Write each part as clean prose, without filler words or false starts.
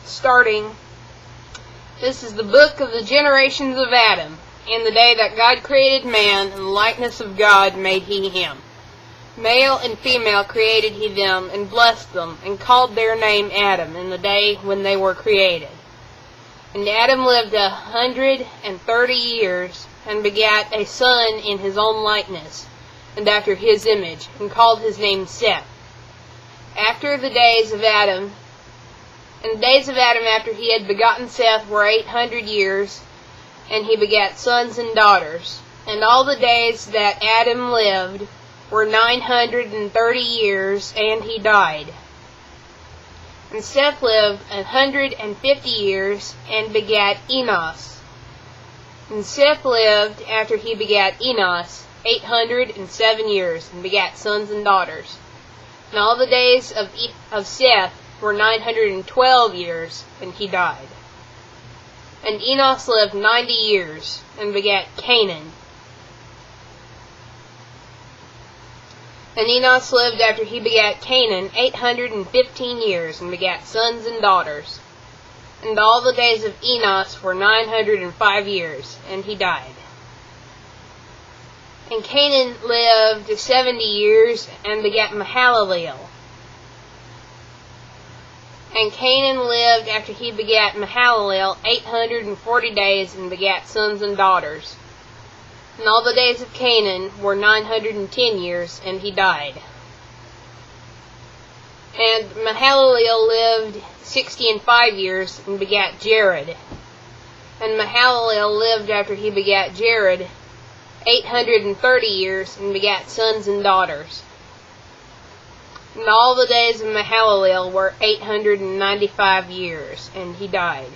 Starting, this is the book of the generations of Adam. In the day that God created man, in the likeness of God made he him. Male and female created he them, and blessed them, and called their name Adam in the day when they were created. And Adam lived 130 years, and begat a son in his own likeness, and after his image, and called his name Seth. After the days of Adam, and the days of Adam after he had begotten Seth were 800 years, and he begat sons and daughters. And all the days that Adam lived were 930 years, and he died. And Seth lived 150 years, and begat Enos. And Seth lived, after he begat Enos, 807 years, and begat sons and daughters. And all the days of Seth were 912 years, and he died. And Enos lived 90 years, and begat Canaan. And Enos lived, after he begat Canaan, 815 years, and begat sons and daughters. And all the days of Enos were 905 years, and he died. And Canaan lived 70 years, and begat Mahalaleel. And Canaan lived, after he begat Mahalaleel, 840 days, and begat sons and daughters. And all the days of Canaan were 910 years, and he died. And Mahalaleel lived 65 years, and begat Jared. And Mahalaleel lived, after he begat Jared, 830 years, and begat sons and daughters. And all the days of Mahalaleel were 895 years, and he died.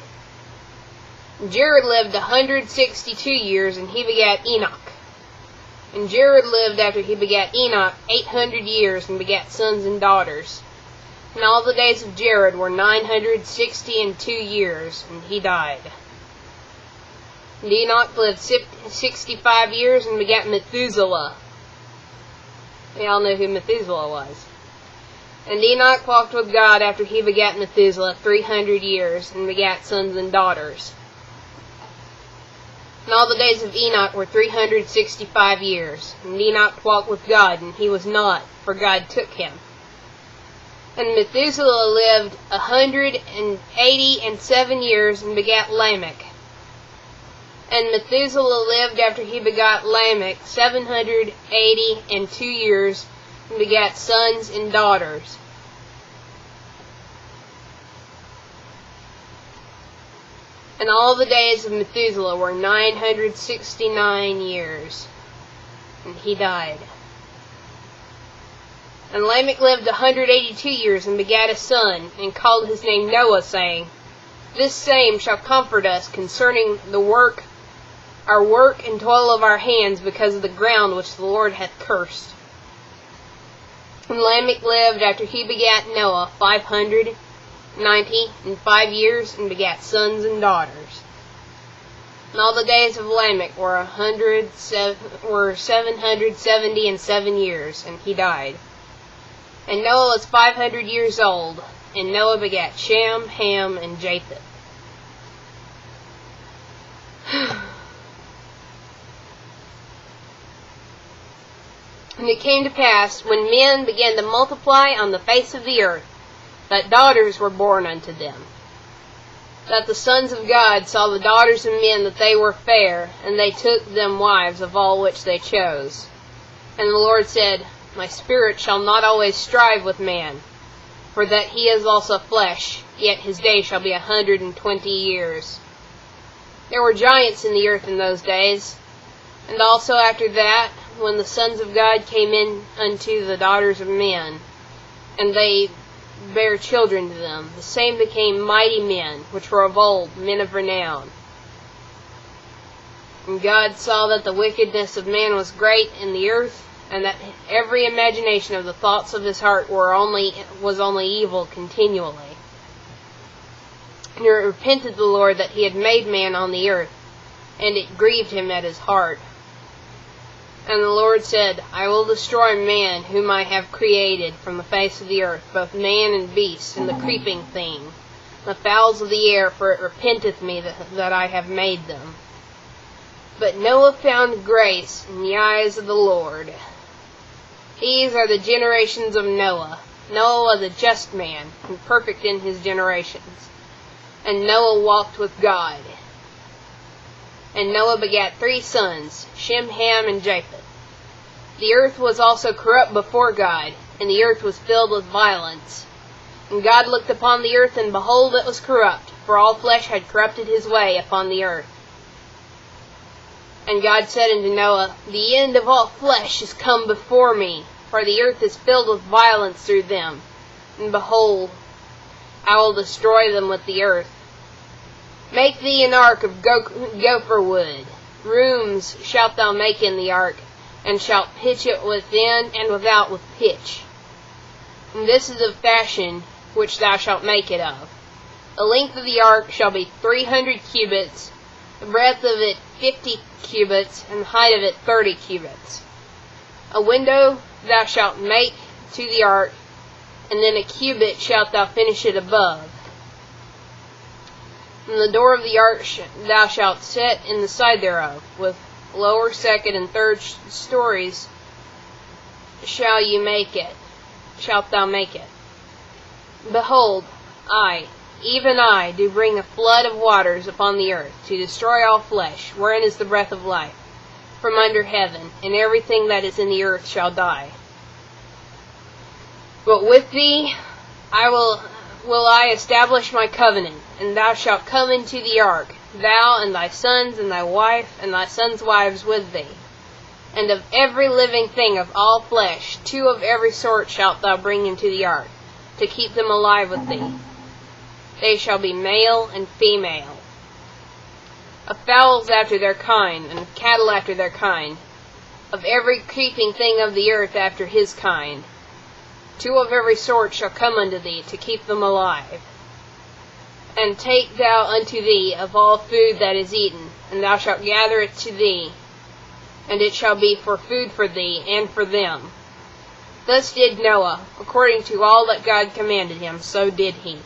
Jared lived 162 years, and he begat Enoch. And Jared lived, after he begat Enoch, 800 years, and begat sons and daughters. And all the days of Jared were 962 years, and he died. And Enoch lived 65 years, and begat Methuselah. We all know who Methuselah was. And Enoch walked with God, after he begat Methuselah, 300 years, and begat sons and daughters. And all the days of Enoch were 365 years. And Enoch walked with God, and he was not, for God took him. And Methuselah lived 187 years, and begat Lamech. And Methuselah lived, after he begot Lamech, 782 years, and begat sons and daughters. And all the days of Methuselah were 969 years, and he died. And Lamech lived 182 years, and begat a son, and called his name Noah, saying, This same shall comfort us concerning our work and toil of our hands, because of the ground which the Lord hath cursed. And Lamech lived, after he begat Noah, 595 years, and begat sons and daughters. And all the days of Lamech were 777 years, and he died. And Noah was 500 years old, and Noah begat Shem, Ham, and Japheth. And it came to pass, when men began to multiply on the face of the earth, that daughters were born unto them. That the sons of God saw the daughters of men that they were fair, and they took them wives of all which they chose. And the Lord said, My spirit shall not always strive with man, for that he is also flesh, yet his days shall be 120 years. There were giants in the earth in those days, and also after that, when the sons of God came in unto the daughters of men, and they bare children to them, the same became mighty men, which were of old, men of renown. And God saw that the wickedness of man was great in the earth, and that every imagination of the thoughts of his heart was only evil continually. And it repented the Lord that he had made man on the earth, and it grieved him at his heart. And the Lord said, I will destroy man whom I have created from the face of the earth, both man and beast, and the creeping thing, the fowls of the air, for it repenteth me that I have made them. But Noah found grace in the eyes of the Lord. These are the generations of Noah. Noah was a just man, and perfect in his generations. And Noah walked with God. And Noah begat 3 sons, Shem, Ham, and Japheth. The earth was also corrupt before God, and the earth was filled with violence. And God looked upon the earth, and behold, it was corrupt, for all flesh had corrupted his way upon the earth. And God said unto Noah, The end of all flesh is come before me, for the earth is filled with violence through them. And behold, I will destroy them with the earth. Make thee an ark of gopher wood. Rooms shalt thou make in the ark, and shalt pitch it within and without with pitch. And this is the fashion which thou shalt make it of. The length of the ark shall be 300 cubits, the breadth of it 50 cubits, and the height of it 30 cubits. A window thou shalt make to the ark, and then a cubit shalt thou finish it above. And the door of the ark thou shalt set in the side thereof, with lower, second, and third stories shalt thou make it. Behold, I, even I, do bring a flood of waters upon the earth, to destroy all flesh, wherein is the breath of life, from under heaven, and everything that is in the earth shall die. But with thee will I establish my covenant, and thou shalt come into the ark, thou and thy sons and thy wife and thy sons' wives with thee. And of every living thing of all flesh 2 of every sort shalt thou bring into the ark, to keep them alive with thee. They shall be male and female. Of fowls after their kind, and of cattle after their kind, of every creeping thing of the earth after his kind. 2 of every sort shall come unto thee, to keep them alive. And take thou unto thee of all food that is eaten, and thou shalt gather it to thee, and it shall be for food for thee and for them. Thus did Noah, according to all that God commanded him, so did he.